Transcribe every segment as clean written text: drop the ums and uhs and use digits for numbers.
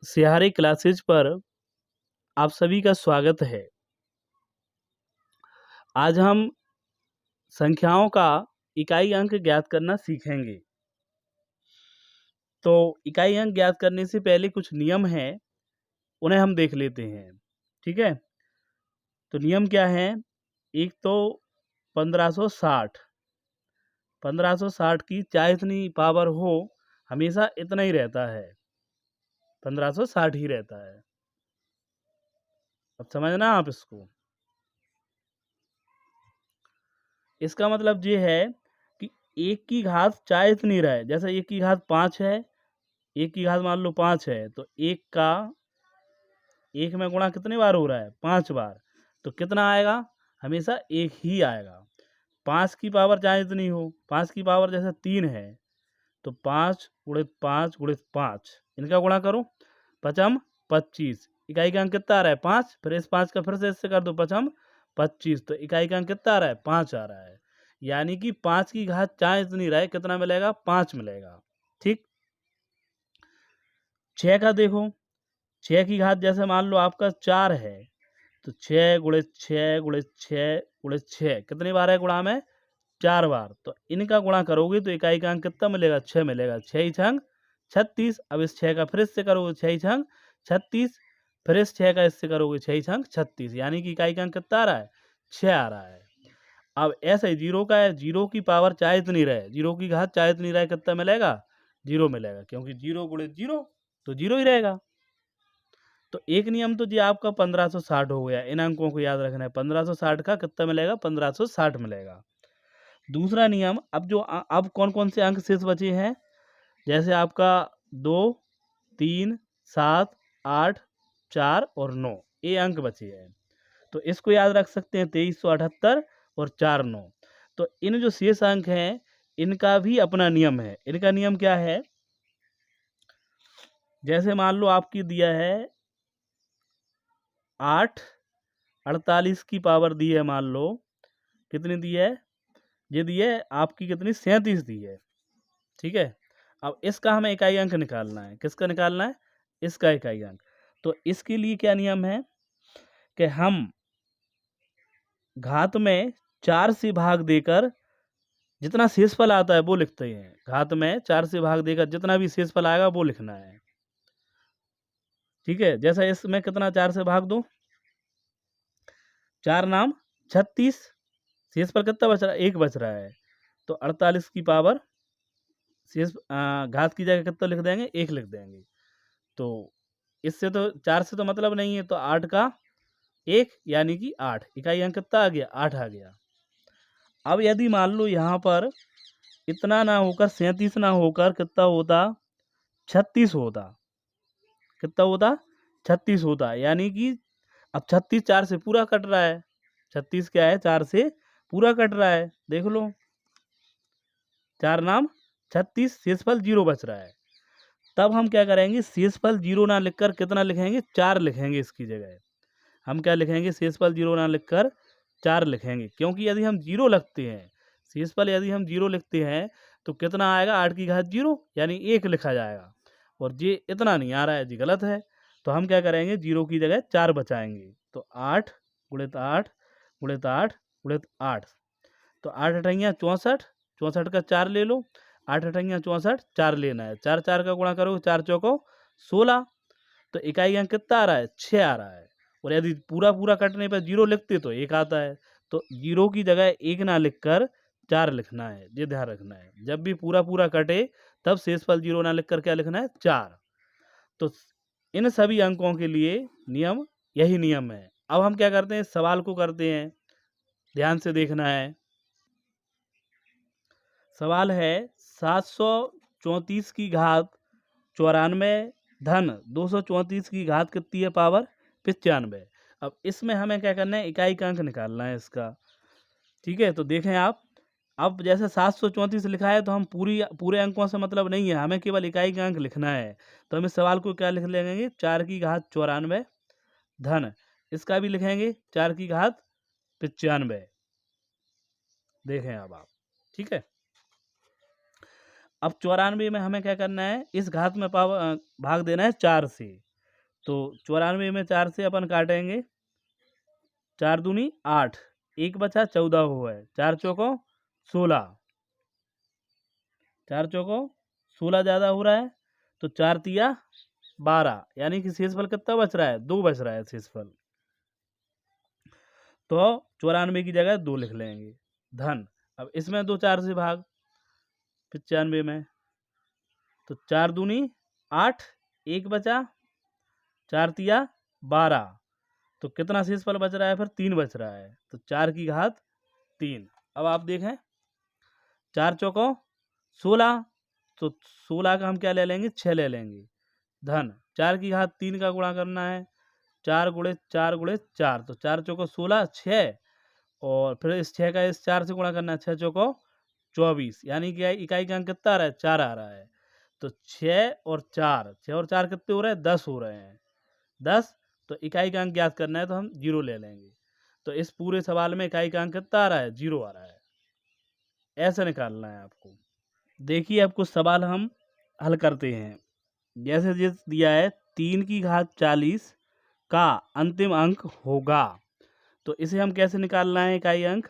सिहारी classes पर आप सभी का स्वागत है। आज हम संख्याओं का इकाई अंक ज्ञात करना सीखेंगे। तो इकाई अंक ज्ञात करने से पहले कुछ नियम हैं, उन्हें हम देख लेते हैं। ठीक है, तो नियम क्या है? एक तो 1560 1560 की चाहे इतनी पावर हो, हमेशा इतना ही रहता है, 1560 ही रहता है। अब समझना आप इसको। इसका मतलब ये है कि एक की घात चाहे इतनी रहे, जैसे एक की घात 5 है, एक की घात मान लो 5 है, तो एक में गुणा कितनी बार हो रहा है? 5 बार। तो कितना आएगा? हमेशा एक ही आएगा। 5 की पावर चाहे इतनी हो, 5 की पावर जैसे 3 है, तो 5 गुणित 5 गुणित 5, इनका गुणा करो, पचम 25। इकाई का अंक कितना आ रहा है? 5। फिर इस 5 का फिर से इससे कर दो, पचम 25। तो इकाई का अंक कितना आ रहा है? 5 आ रहा है। यानी कि 5 की घात चाहे इतनी रहे, कितना मिलेगा? 5 मिलेगा। ठीक। 6 का देखो, 6 की घात जैसे मान लो आपका 4 है, तो 6 गुणित 6 गुणित 6 गुणित 6 कितनी बार है गुणा में? 4 बार। तो इनका गुणा करोगे तो इकाई का अंक कितना मिलेगा? 6 मिलेगा। 6 ही छंग 36। अब इस 6 का फिर इससे करोगे, 6 ही छंग 36। फिर इस 6 का इससे करोगे, 6 ही छंग 36। यानी कि इकाई का अंक कितना आ रहा है? 6 आ रहा है। अब ऐसे ही जीरो का है, जीरो की पावर चाहे इतनी रहे, जीरो की घात चाहे इतनी रहे, कितना मिलेगा? 0 मिलेगा, क्योंकि 0 गुणित 0 तो 0 ही रहेगा। तो एक नियम तो जी आपका 1560 हो गया। इन अंकों को याद रखना है। 1560 का कितना मिलेगा? 1560 मिलेगा। दूसरा नियम, अब कौन कौन से अंक शेष बचे हैं? जैसे आपका 2, 3, 7, 8, 4 और 9, ये अंक बचे हैं। तो इसको याद रख सकते हैं, 2378 और 49। तो इन जो शेष अंक हैं, इनका भी अपना नियम है। इनका नियम क्या है? जैसे मान लो आपकी दिया है 8, 48 की पावर दी है, मान लो कितनी दी है? ये दी है आपकी कितनी? 37 दी है। ठीक है। अब इसका हमें इकाई अंक निकालना है। किसका निकालना है? इसका इकाई अंक। तो इसके लिए क्या नियम है कि हम घात में 4 से भाग देकर जितना शेषफल आता है वो लिखते हैं। घात में 4 से भाग देकर जितना भी शेषफल आएगा वो लिखना है। ठीक है। जैसा इसमें कितना 4 से भाग दो, 4 नाम 36, शेषफल कितना बच रहा है? 1 बच रहा है। तो 48 की पावर शेष घात की जगह कितना लिख देंगे? 1 लिख देंगे। तो इससे तो 4 से तो मतलब नहीं है, तो 8 का 1 यानी कि 8। इकाई अंक कितना आ गया? 8 आ गया। अब यदि मान लो यहाँ पर इतना ना होकर 37 ना होकर कितना होता? 36 होता। कितना होता? 36 होता। यानी कि अब 36 4 से पूरा कट रहा है। 36 क्या है? 4 से पूरा कट रहा है। देख लो, 4 नाम 36, शेषफल 0 बच रहा है। तब हम क्या करेंगे? शेषफल 0 ना लिखकर कितना लिखेंगे? 4 लिखेंगे। इसकी जगह हम क्या लिखेंगे? शेषफल 0 ना लिखकर 4 लिखेंगे। क्योंकि यदि हम 0 लिखते हैं, शेषफल यदि हम 0 लिखते हैं तो कितना आएगा? 8 की घात 0 यानी 1 लिखा जाएगा। और ये इतना नहीं आ रहा है जी, गलत है। तो हम क्या करेंगे? 0 की जगह 4 बचाएंगे। तो 8 गुणित 8 गुणित 8 गुणित 8। तो 8 अठैया 64, 64 का 4 ले लो। 8 अठैया 64, 4 लेना है। 4 4 का गुणा करो, 4 चौको 16। तो इकाई अंक कितना आ रहा है? 6 आ रहा है। और यदि पूरा पूरा कटने पर 0 लिखते तो 1 आता है। तो 0 की जगह 1 ना लिखकर 4 लिखना है। ये ध्यान रखना है, जब भी पूरा पूरा कटे तब शेषफल 0 ना लिखकर क्या लिखना है? 4। तो इन सभी अंकों के लिए नियम यही नियम है। अब हम क्या करते हैं? सवाल को करते हैं। ध्यान से देखना है। सवाल है 734 की घात 94 धन 234 की घात कितनी है? पावर 95। अब इसमें हमें क्या करना है? इकाई का अंक निकालना है इसका। ठीक है। तो देखें आप, अब जैसे 734 लिखा है तो हम पूरे अंकों से मतलब नहीं है, हमें केवल इकाई का अंक लिखना है। तो हम इस सवाल को क्या लिख लेंगे? 4 की घात 94 धन, इसका भी लिखेंगे 4 की घात 95। देखें अब आप। ठीक है। अब 94 में हमें क्या करना है? इस घात में पावर भाग देना है 4 से। तो 94 में 4 से अपन काटेंगे, 4 दूनी 8, 1 बचा 14 हुआ है, 4 चौको 16, 4 चौको 16 ज़्यादा हो रहा है, तो 4 तिया 12, यानी कि शेषफल कितना बच रहा है, 2 बच रहा है शेषफल। तो 94 की जगह 2 लिख लेंगे, धन। अब इसमें 2 4 से भाग 95 में, तो 4 दूनी 8, 1 बचा, 4 तिया 12, तो कितना शेषफल बच रहा है, फिर 3 बच रहा है, तो 4 की घात 3। अब आप देखें, 4 चौको 16, तो 16 का हम क्या ले लेंगे, 6 ले लेंगे, धन। 4 की घात 3 का गुणा करना है, 4 गुणे 4 गुणे 4, तो 4 चौको 16, 6, और फिर इस 6 का इस 4 से गुणा करना है, 6 चौको 24, यानी कि इकाई का अंक कितना आ रहा है, 4 आ रहा है। तो 6 और 4 कितने हो रहे हैं, 10 हो रहे हैं, 10। तो इकाई का अंक ज्ञात करना है, तो हम 0 ले लेंगे। तो इस पूरे सवाल में इकाई का अंक कितना आ रहा है, 0 आ रहा है। ऐसे निकालना है आपको। देखिए अब कुछ सवाल हम हल करते हैं। जैसे जिस दिया है 3 की घात 40 का अंतिम अंक होगा, तो इसे हम कैसे निकालना है, इकाई अंक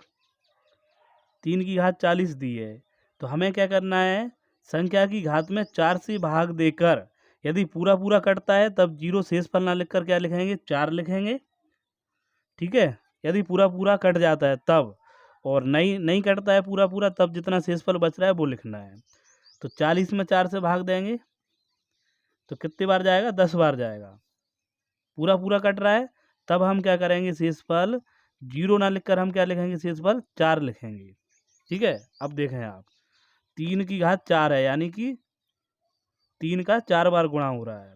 3 की घात 40 दी है, तो हमें क्या करना है, संख्या की घात में 4 से भाग देकर, यदि पूरा पूरा कटता है तब 0 शेषफल ना लिखकर क्या लिखेंगे, 4 लिखेंगे, ठीक है। यदि पूरा पूरा कट जाता है तब, और नहीं नहीं कटता है पूरा पूरा, तब जितना शेषफल बच रहा है वो लिखना है। तो 40 में 4 से भाग देंगे तो कितनी बार जाएगा, 10 बार जाएगा। पूरा पूरा कट रहा है तब हम क्या करेंगे, शेषफल 0 ना लिखकर हम क्या लिखेंगे, शेषफल 4 लिखेंगे, ठीक है। अब देखें आप, 3 की घात 4 है, यानी कि 3 का 4 बार गुणा हो रहा है,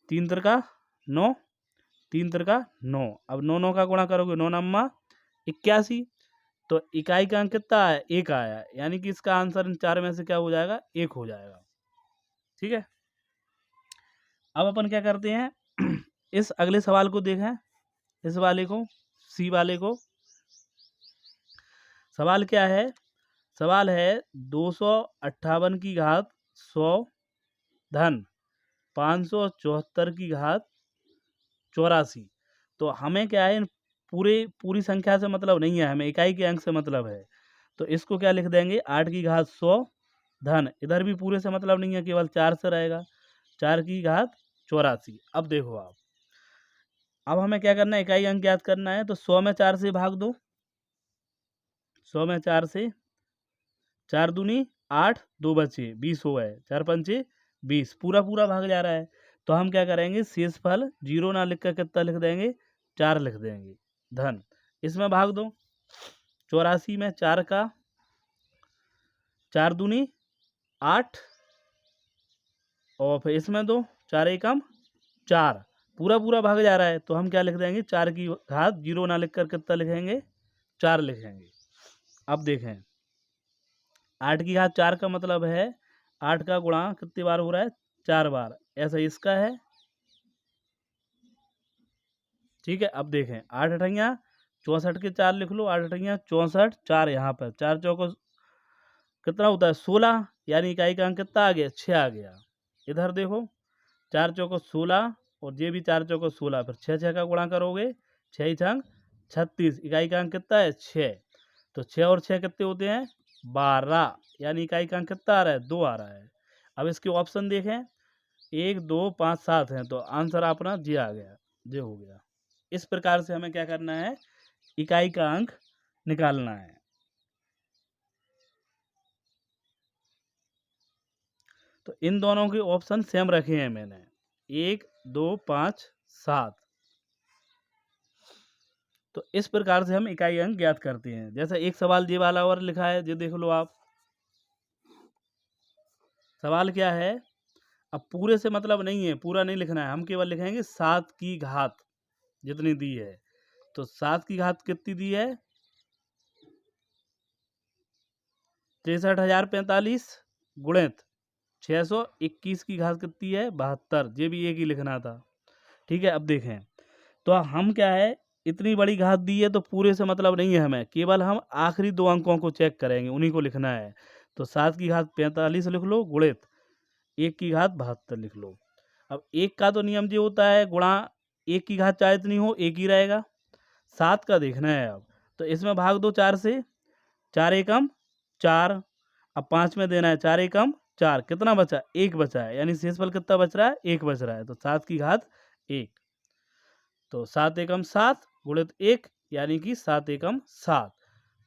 3 तिरका 9, 3 तिरका 9। अब 9 9 का गुणा करोगे, 9 नम्मा 81, तो इकाई का अंक कितना है, 1 आया, यानी कि इसका आंसर इन 4 में से क्या हो जाएगा, 1 हो जाएगा, ठीक है। अब अपन क्या करते हैं, इस अगले सवाल को देखें, इस वाले को, सी वाले को। सवाल क्या है, सवाल है 258 की घात 100 धन 574 की घात 84। तो हमें क्या है, पूरी संख्या से मतलब नहीं है, हमें इकाई के अंक से मतलब है। तो इसको क्या लिख देंगे, 8 की घात 100 धन, इधर भी पूरे से मतलब नहीं है, केवल 4 से रहेगा, 4 की घात 84। अब देखो आप, अब हमें क्या करना है, इकाई अंक ज्ञात करना है, तो 100 में 4 से भाग दो, 100 में 4 से, 4 दूनी 8, 2 बचे 20 हो गए, 4 पंचे 20, पूरा पूरा भाग जा रहा है। तो हम क्या करेंगे, शेषफल 0 ना लिख कर कितना लिख देंगे, 4 लिख देंगे, धन। इसमें भाग दो, 84 में 4 का, 4 दूनी 8, और फिर इसमें दो, 4 एकम 4, पूरा पूरा भाग जा रहा है, तो हम क्या लिख देंगे, 4 की घात 0 ना लिख कर कितना लिखेंगे, 4 लिखेंगे। अब देखें, 8 की घात 4 का मतलब है 8 का गुणा कितनी बार हो रहा है, 4 बार, ऐसा इसका है, ठीक है। अब देखें, 8 अठैया 64 के 4 लिख लो, 8 अठैया 64, 4 यहाँ पर, 4 चौको कितना होता है, 16, यानी इकाई का अंक कितना आ गया, 6 आ गया। इधर देखो, 4 चौको 16, और ये भी 4 चौको 16, फिर 6 6 का गुणा करोगे, 6 छंग 36, इकाई का अंक कितना है, 6। तो 6 और 6 कितने होते हैं, 12, यानी इकाई का अंक कितना आ रहा है, 2 आ रहा है। अब इसके ऑप्शन देखें, 1 2 5 7 हैं, तो आंसर अपना जी आ गया, जे हो गया। इस प्रकार से हमें क्या करना है, इकाई का अंक निकालना है। तो इन दोनों के ऑप्शन सेम रखे हैं मैंने, 1 2 5 7। तो इस प्रकार से हम इकाई अंक ज्ञात करते हैं। जैसे एक सवाल ये वाला और लिखा है, जो देख लो आप, सवाल क्या है, अब पूरे से मतलब नहीं है, पूरा नहीं लिखना है, हम केवल लिखेंगे 7 की घात जितनी दी है। तो 7 की घात कितनी दी है, 63,045 गुणित 621 की घात कितनी है, 72, ये भी एक ही लिखना था, ठीक है। अब देखें, तो हम क्या है, इतनी बड़ी घात दी है तो पूरे से मतलब नहीं है हमें, केवल हम आखिरी 2 अंकों को चेक करेंगे, उन्हीं को लिखना है। तो 7 की घात 45 लिख लो, गुणित 1 की घात 72 लिख लो। अब 1 का तो नियम ये होता है गुणा 1 की घात चाहे जितनी हो 1 ही रहेगा। 7 का देखना है अब, तो इसमें भाग दो 4 से, 4 एकम 4। अब 5 में देना है 4 एकम 4, कितना बचा? 1 बचा है, यानी शेषफल कितना बच रहा है? 1 बच रहा है, तो 7 की घात 1। तो 7 एकम 7 गुणित 1 यानी कि 7 एकम 7।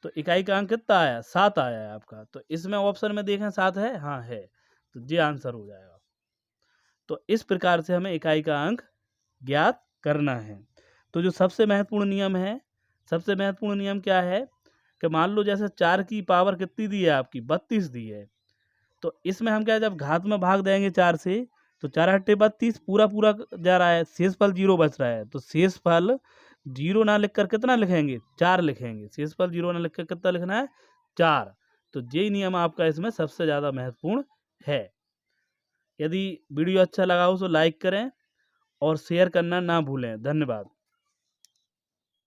तो इकाई का अंक कितना आया? 7 आया है आपका। तो इसमें ऑप्शन में देखें 7 है? हाँ है, तो ये आंसर हो जाएगा। तो इस प्रकार से हमें इकाई का अंक ज्ञात करना है। तो जो सबसे महत्वपूर्ण नियम है, सबसे महत्वपूर्ण नियम क्या है कि मान लो जैसे 4 की पावर कितनी दी है आपकी? 32 दी है। तो इसमें हम क्या, जब घात में भाग देंगे 4 से, तो 4 अट्ठे 32 पूरा पूरा जा रहा है, शेषफल 0 बच रहा है। तो शेषफल 0 ना लिखकर कितना लिखेंगे? 4 लिखेंगे। शेषफल 0 ना लिखकर कितना लिखना है? 4। तो यही नियम आपका इसमें सबसे ज़्यादा महत्वपूर्ण है। यदि वीडियो अच्छा लगा हो तो लाइक करें और शेयर करना ना भूलें। धन्यवाद।